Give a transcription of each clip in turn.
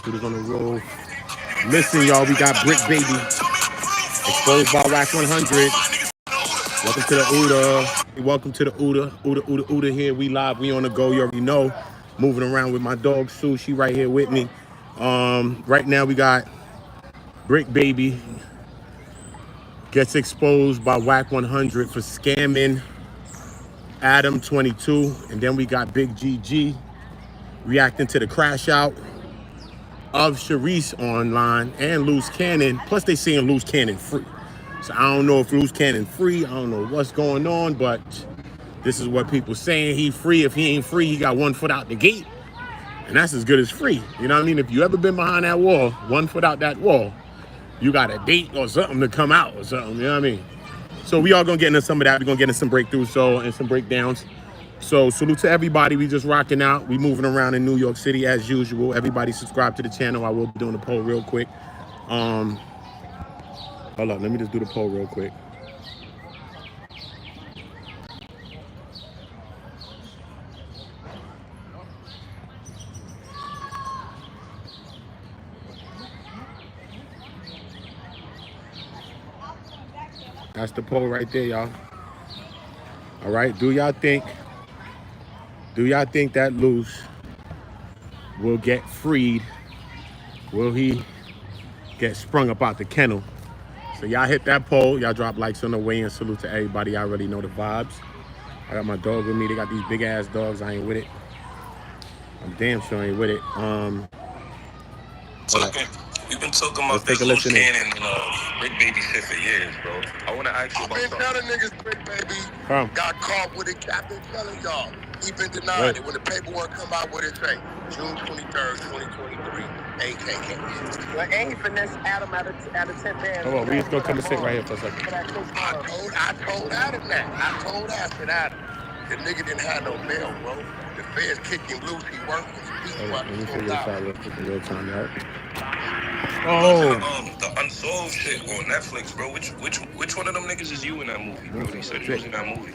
Shooters on the roof. Listen, y'all, we got Bricc Baby. Exposed by WACK100. Welcome to the OOTA. Welcome to the OOTA here. We live, we on the go, you already know. Moving around with my dog, Sue. She right here with me. Right now we got Bricc Baby. Gets exposed by WACK100 for scamming Adam22. And then we got Big GG reacting to the crash out of Charisse online and Loose Cannon. Plus they saying Loose Cannon free. So I don't know if Loose Cannon free. I don't know what's going on, but this is what people saying. He free. If he ain't free, he got 1 foot out the gate. And that's as good as free. You know what I mean? If you ever been behind that wall, 1 foot out that wall, you got a date or something to come out or something. You know what I mean? So we all gonna get into some of that. We're gonna get into some breakthroughs and some breakdowns. So salute to everybody. We just rocking out. We moving around in New York City as usual. Everybody subscribe to the channel. I will be doing the poll real quick. Hold up, let me just do the poll real quick. That's the poll right there, y'all. All right, do y'all think that Loose will get freed? Will he get sprung up out the kennel? So y'all hit that poll. Y'all drop likes on the way, and salute to everybody. I already know the vibes. I got my dog with me. They got these big ass dogs. I ain't with it. I'm damn sure I ain't with it. You've been talking about this Loose Cannon and Bricc Baby shit for years, bro. I want to ask you about something. I've been telling niggas Bricc Baby got caught with it. I've been telling y'all. He been denying it. When the paperwork come out, what it say? June 23rd, 2023, AKK. Well, ain't finesse Adam out of 10 bands. Hold on, we just gonna come and sit right here for a second. I told Adam that. I told Adam. The nigga didn't have no bail, bro. The feds kicked him loose. He worked with the Let me figure this out real quick in real time, y'all. The Unsolved shit on Netflix, bro. Which one of them niggas is you in that movie, bro? They said you was in that movie.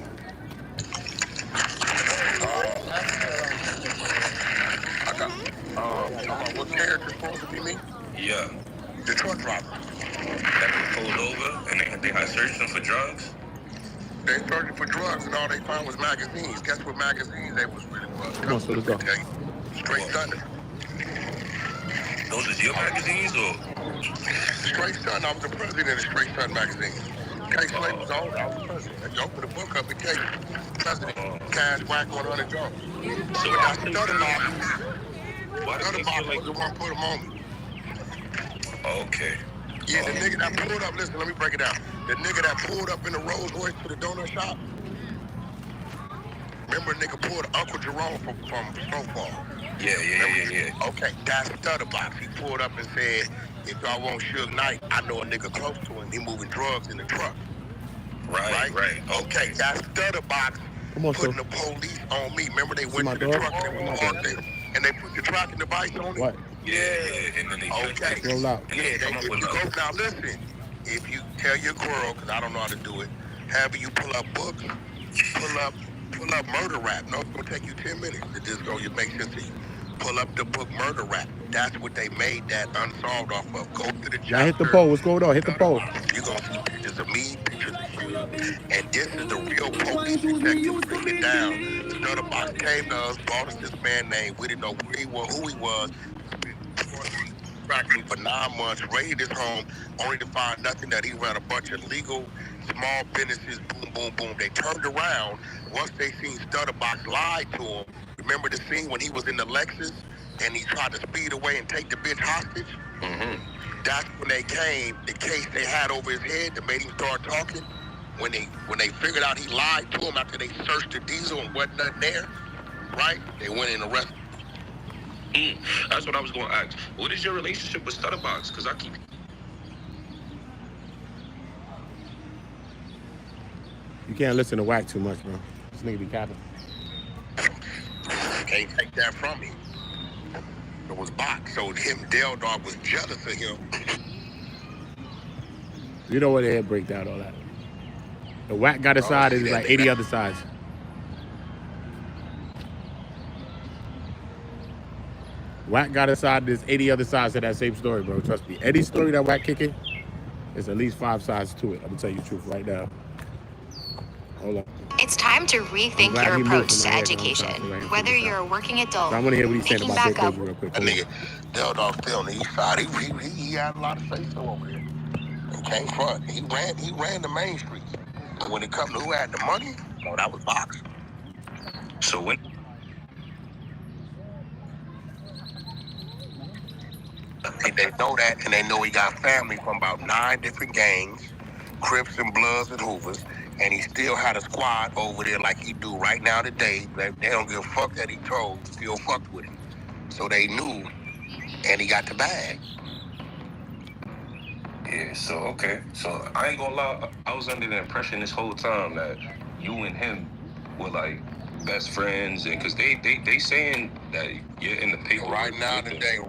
What character supposed to be me? Yeah. The truck driver. That was pulled over and they had searched them for drugs? They searching for drugs and all they found was magazines. Guess what magazines they was really was? Come on, so let's go. Straight Thunder. Those is your magazines or? Straight Sun. I was the president of Straight Sun magazine. Case Slate was on. I was the president. You open the book up and case president. Cash WACK100 Jones. So that's the other box. Why The other box was the one put him on me. Okay. Yeah, the nigga that pulled up, listen, let me break it down. The nigga that pulled up in the Rolls Royce to the donut shop. Remember a nigga pulled Uncle Jerome from Snowfall? Yeah. Okay, that's the other box. He pulled up and said, if y'all want Suge Knight, I know a nigga close to him. He moving drugs in the truck. Right. Okay, that's the other box. Putting the police on me. Remember they went to the truck and they put the tracking device on it? What? Yeah, and then they roll out. Yeah, if you go now, listen. If you tell your girl, because I don't know how to do it, have you pull up books, pull up murder rap. No, it's gonna take you 10 minutes to just go. You make sense to you. Pull up the book Murder Rap. That's what they made that Unsolved off of. Go to the chapter. Now hit the poll. What's going on? Hit the poll. You're gonna see pictures of me, pictures of you, and this is the real police detective bringing it down. Stutterbox came to us, brought us this man named. We didn't know where he was, who he was. Tracked him for 9 months, raided his home, only to find nothing, that he ran a bunch of legal small businesses. Boom, boom, boom. They turned around once they seen Stutterbox lie to him. Remember the scene when he was in the Lexus and he tried to speed away and take the bitch hostage? Mm-hmm. That's when they came, the case they had over his head that made him start talking. When they figured out he lied to him after they searched the diesel and wasn't nothing there, right? They went and arrested him. That's what I was going to ask. What is your relationship with Stutterbox? Because I keep... You can't listen to Wack too much, bro. This nigga be capping. Can't take that from me. It was Box, so him, Del Dog, was jealous of him. You know what they had break down all that. The Wack got a side, and there's like 80 other sides. Wack got a side, there's 80 other sides to that same story, bro. Trust me. Eddie's story that Wack kicking, there's at least 5 sides to it. I'm gonna tell you the truth right now. Hold up. It's time to rethink your approach to education. Whether you're a working adult, I want to hear what he's saying about Bricc up. real quick. That nigga, Dell off on the east side. He had a lot of say so over there. He came front. He ran the main streets. But when it comes to who had the money, no, that was Box. So when They know that, and they know he got family from about 9 different gangs, Crips and Bloods and Hoovers, and he still had a squad over there like he do right now today. They don't give a fuck that he told, still fucked with him. So they knew, and he got the bag. yeah, so okay. So I ain't gonna lie, I was under the impression this whole time that you and him were like best friends, and cause they saying that you're in the paper. Right now today,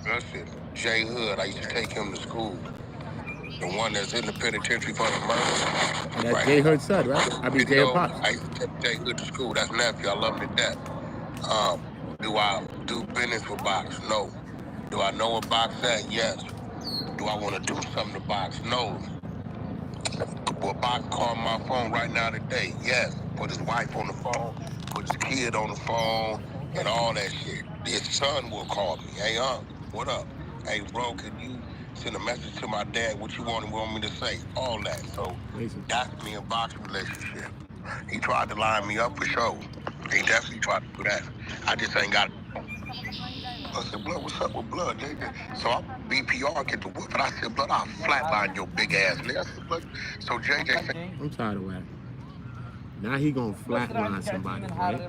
listen, Jay Hood, I used to take him to school. The one that's in the penitentiary for the murder. And that's Jay Hood's son, right? I mean, Jay Pops. I used to take Jay Hood to school. That's nephew. I love him to death. Do I do business with Box? No. Do I know what Box at? Yes. Do I want to do something to Box? No. Will Box call my phone right now today? Yes. Put his wife on the phone, put his kid on the phone, and all that shit. His son will call me. Hey, what up? Hey, bro, can you send a message to my dad? What you want me to say? All that. So that's me and Box relationship. He tried to line me up for sure. He definitely tried to do that. I just ain't got. I said, Blood, what's up with Blood? So I BPR get the whip, and I said, Blood, I'll flatline your big ass nigga. I said, Blood. So JJ said, I'm tired of Wack. Now he gonna flatline somebody, right?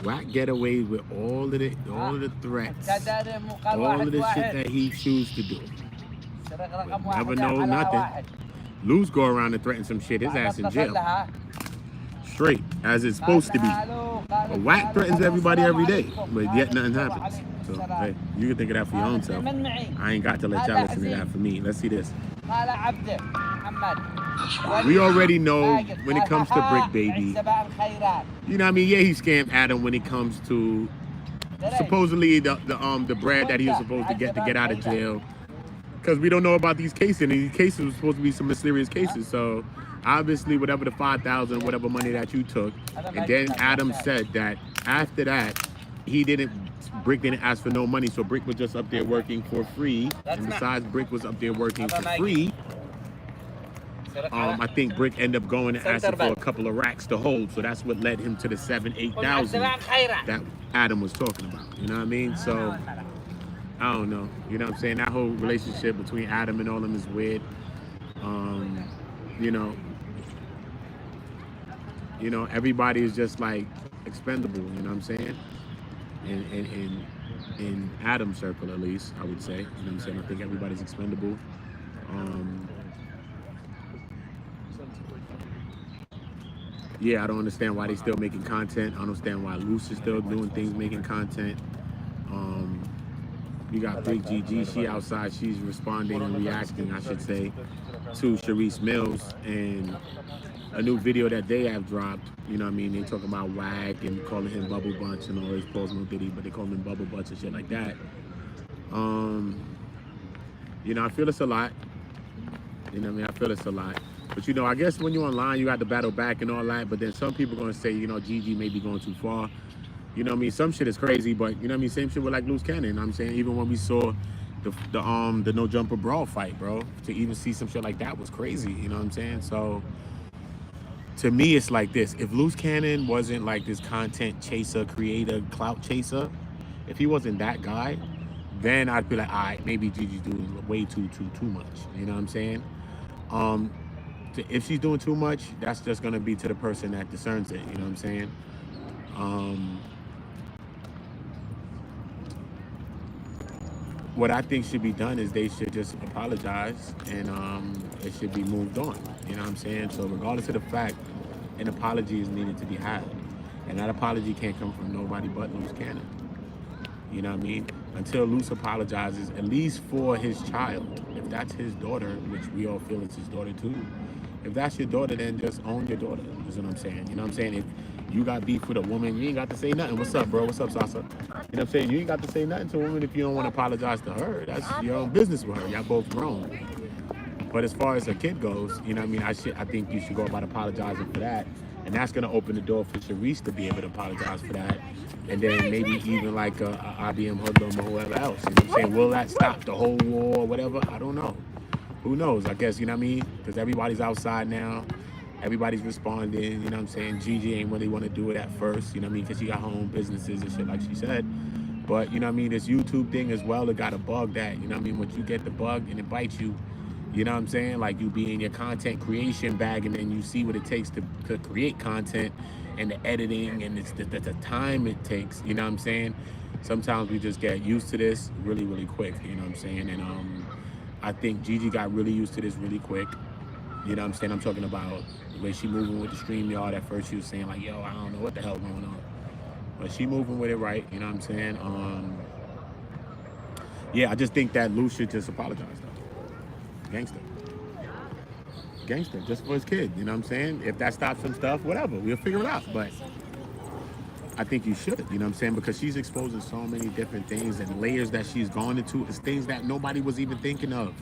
Wack get away with all of the threats, all of the shit that he choose to do. But never know nothing. LUCE go around and threaten some shit, his ass in jail. Straight, as it's supposed to be. But Wack threatens everybody every day, but yet nothing happens. So, hey, you can think of that for your own self. I ain't got to let y'all listen to that for me. Let's see this. We already know when it comes to Bricc, baby. You know what I mean? Yeah, he scammed Adam when it comes to supposedly the bread that he was supposed to get out of jail. Because we don't know about these cases, and these cases were supposed to be some mysterious cases. So obviously, whatever the 5,000, whatever money that you took, and then Adam said that after that, Bricc didn't ask for no money, so Bricc was just up there working for free. And besides, Bricc was up there working for free. I think Bricc ended up going and asking for a couple of racks to hold, so that's what led him to the 7,000-8,000 that Adam was talking about. You know what I mean? So I don't know. You know what I'm saying? That whole relationship between Adam and all of them is weird. You know, everybody is just like expendable. You know what I'm saying? In Adam's circle, at least, I would say. You know what I'm saying? I think everybody's expendable. Yeah, I don't understand why they still making content. I don't understand why LUCE is still doing things, making content. You got Big GG, she outside, she's responding and reacting, I should say, to Charisse Mills and a new video that they have dropped. You know what I mean? They talking about Wack and calling him Bubble Bunch and all his posts no Diddy, but they call him Bubble Bunch and shit like that. You know, I feel it's a lot. You know what I mean? I feel it's a lot. But, you know, I guess when you're online, you got to battle back and all that. But then some people are going to say, you know, GG may be going too far. You know what I mean? Some shit is crazy, but, you know what I mean? Same shit with, like, Loose Cannon. You know what I'm saying? Even when we saw the NoJumper brawl fight, bro, to even see some shit like that was crazy. You know what I'm saying? So, to me, it's like this. If Loose Cannon wasn't, like, this content chaser, creator, clout chaser, if he wasn't that guy, then I'd be like, all right, maybe GG's doing way too much. You know what I'm saying? If she's doing too much, that's just gonna be to the person that discerns it. You know what I'm saying? What I think should be done is they should just apologize and it should be moved on. You know what I'm saying? So regardless of the fact, an apology is needed to be had, and that apology can't come from nobody but Loose Cannon. You know what I mean? Until LUCE apologizes, at least for his child. If that's his daughter, which we all feel it's his daughter too. If that's your daughter, then just own your daughter, is what I'm saying. You know what I'm saying? you got beef with a woman, you ain't got to say nothing. What's up, bro? What's up, Sasa? You know what I'm saying? You ain't got to say nothing to a woman if you don't want to apologize to her. That's your own business with her. Y'all both grown. But as far as a kid goes, you know what I mean? I think you should go about apologizing for that. And that's going to open the door for Charisse to be able to apologize for that. And then maybe even like a IBM hoodlum or whoever else. You know what I'm saying? Will that stop the whole war or whatever? I don't know. Who knows? I guess, you know what I mean? Because everybody's outside now. Everybody's responding. You know what I'm saying? Gigi ain't really want to do it at first. You know what I mean? Because she got her own businesses and shit like she said. But, you know what I mean? This YouTube thing as well, it got a bug that, you know what I mean? Once you get the bug and it bites you, you know what I'm saying? Like you be in your content creation bag and then you see what it takes to create content and the editing and it's the time it takes, you know what I'm saying? Sometimes we just get used to this really, really quick, you know what I'm saying? And I think Gigi got really used to this really quick. You know what I'm saying? I'm talking about the way she moving with the StreamYard. At first she was saying like, yo, I don't know what the hell going on. But she moving with it right, you know what I'm saying? Yeah, I just think that LUCE should just apologize though. Gangster, just for his kid, you know what I'm saying? If that stops some stuff, whatever, we'll figure it out. But I think you should, you know what I'm saying? Because she's exposing so many different things and layers that she's gone into is things that nobody was even thinking of.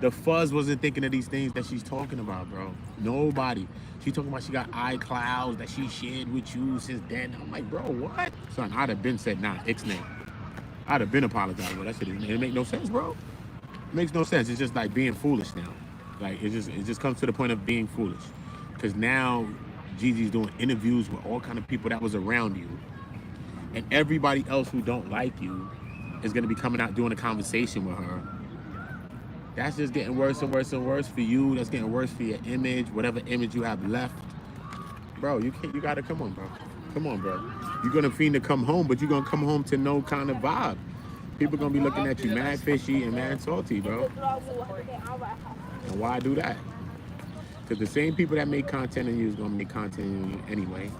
The fuzz wasn't thinking of these things that she's talking about, bro. Nobody. She talking about she got iClouds that she shared with you since then. I'm like, bro, what? Son, I'd have been said, nah, Ixnay. I'd have been apologized. Well, that shit it make no sense, bro. It makes no sense. It's just like being foolish now. Like it just comes to the point of being foolish. Because now Gigi's doing interviews with all kind of people that was around you. And everybody else who don't like you is gonna be coming out doing a conversation with her. That's just getting worse and worse and worse for you. That's getting worse for your image, whatever image you have left. Bro, you gotta come on, bro. Come on, bro. You're gonna fiend to come home, but you're gonna come home to no kind of vibe. People gonna be looking at you mad fishy and mad salty, bro. And why do that? Because the same people that make content on you is gonna make content on you anyway.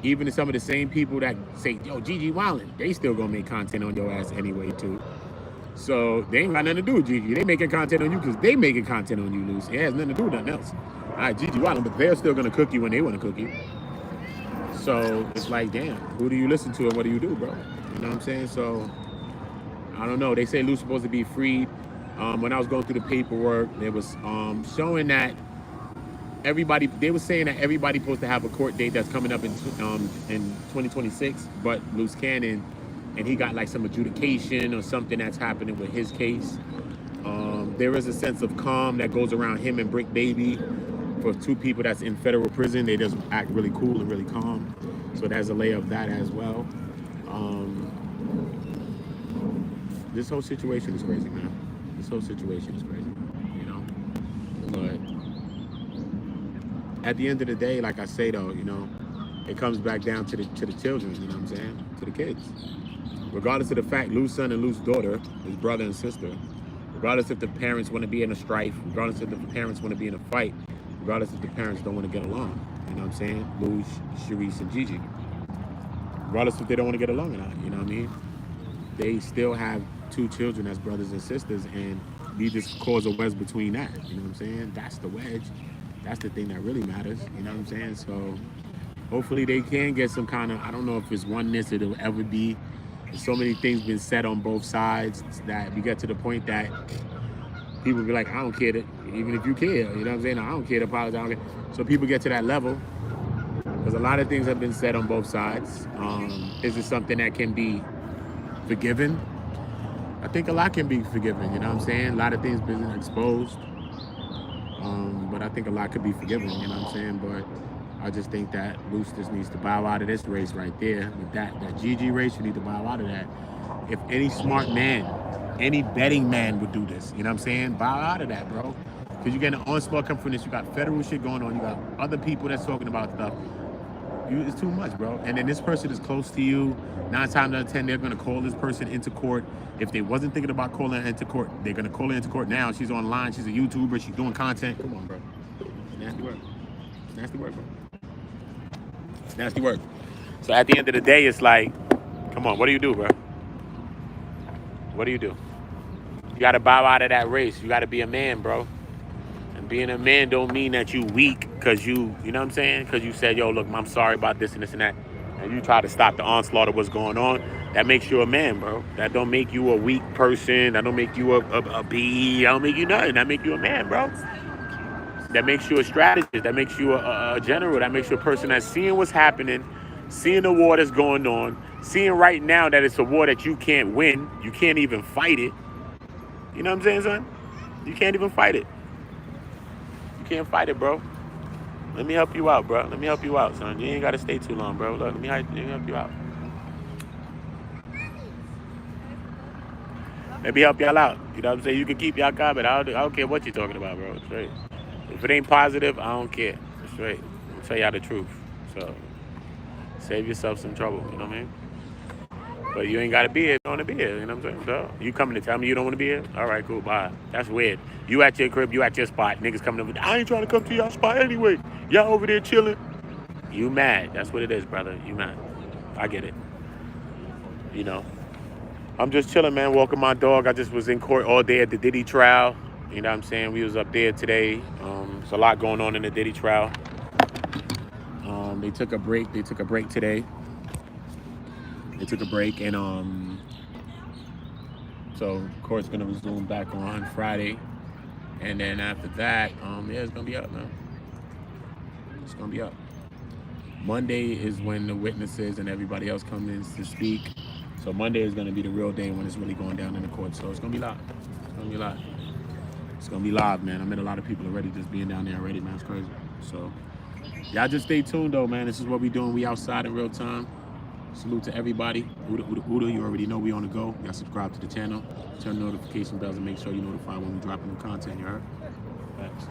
Even some of the same people that say, yo, Gigi wildin', they still gonna make content on your ass anyway too. So they ain't got nothing to do with Gigi. They making content on you because they making content on you, LUCE. It has nothing to do with nothing else. All right, Gigi wildin', but they're still gonna cook you when they wanna cook you. So it's like, damn, who do you listen to and what do you do, bro? You know what I'm saying? So I don't know. They say LUCE supposed to be freed. When I was going through the paperwork, it was showing that everybody. They were saying that everybody's supposed to have a court date that's coming up in 2026, but LUCE Cannon, and he got like some adjudication or something that's happening with his case. There is a sense of calm that goes around him and Bricc Baby. For two people that's in federal prison, they just act really cool and really calm. So there's a layer of that as well. This whole situation is crazy, man. This whole situation is crazy, you know? But at the end of the day, like I say though, you know, it comes back down to the children, you know what I'm saying? To the kids. Regardless of the fact, LUCE son and LUCE daughter, his brother and sister, regardless if the parents want to be in a strife, regardless if the parents want to be in a fight, regardless if the parents don't want to get along, you know what I'm saying? LUCE, Charisse, and Gigi. Regardless if they don't want to get along or not, you know what I mean? They still have two children as brothers and sisters, and we just cause a wedge between that, you know what I'm saying? That's the wedge. That's the thing that really matters, you know what I'm saying? So hopefully they can get some kind of, I don't know if it's oneness it'll ever be. There's so many things been said on both sides that we get to the point that people be like, I don't care, even if you care, you know what I'm saying? I don't care to apologize, I don't care. So people get to that level, because a lot of things have been said on both sides. Is it something that can be forgiven? I think a lot can be forgiven, you know what I'm saying? A lot of things been exposed, but I think a lot could be forgiven, you know what I'm saying? But I just think that LUCE just needs to bow out of this race right there. With that Gigi race, you need to bow out of that. If any smart man, any betting man would do this, you know what I'm saying? Bow out of that, bro. Because you're getting an onslaught come from this. You got federal shit going on. You got other people that's talking about stuff. It's too much, bro. And then this person is close to you. 9 times out of 10, they're going to call this person into court. If they wasn't thinking about calling her into court, they're going to call her into court now. She's online. She's a YouTuber. She's doing content. Come on, bro. It's nasty work. It's nasty work, bro. It's nasty work. So at the end of the day, it's like, come on, what do you do, bro? What do you do? You got to bow out of that race. You got to be a man, bro. And being a man don't mean that you weak because you know what I'm saying? Because you said, yo, look, I'm sorry about this and this and that. And you try to stop the onslaught of what's going on. That makes you a man, bro. That don't make you a weak person. That don't make you a bee. That don't make you nothing. That make you a man, bro. That makes you a strategist. That makes you a general. That makes you a person that's seeing what's happening, seeing the war that's going on, seeing right now that it's a war that you can't win. You can't even fight it. You know what I'm saying, son? You can't even fight it. You can't fight it, bro. Let me help you out, bro. Let me help you out, son. You ain't got to stay too long, bro. Look, let me help you out. Let me help y'all out. You know what I'm saying? You can keep y'all comment. I don't care what you're talking about, bro. Straight. If it ain't positive, I don't care. Straight. I'll tell y'all the truth. So, save yourself some trouble. You know what I mean? But you ain't got to be here. You don't want to be here. You know what I'm saying? So, you coming to tell me you don't want to be here? All right, cool. Bye. That's weird. You at your crib. You at your spot. Niggas coming over. I ain't trying to come to y'all spot anyway. Y'all over there chilling. You mad. That's what it is, brother. You mad. I get it. You know. I'm just chilling, man. Walking my dog. I just was in court all day at the Diddy trial. You know what I'm saying? We was up there today. There's a lot going on in the Diddy trial. They took a break. They took a break today. They took a break, and so court's gonna resume back on Friday, and then after that, yeah, it's gonna be up, man. It's gonna be up. Monday is when the witnesses and everybody else comes in to speak. So Monday is gonna be the real day when it's really going down in the court. So it's gonna be live. It's gonna be live. It's gonna be live, man. I met a lot of people already just being down there already, man. It's crazy. So y'all just stay tuned though, man. This is what we doing. We outside in real time. Salute to everybody. OOTA, you already know we on the go. Y'all subscribe to the channel. Turn the notification bells and make sure you notify when we drop new content, you heard? Thanks.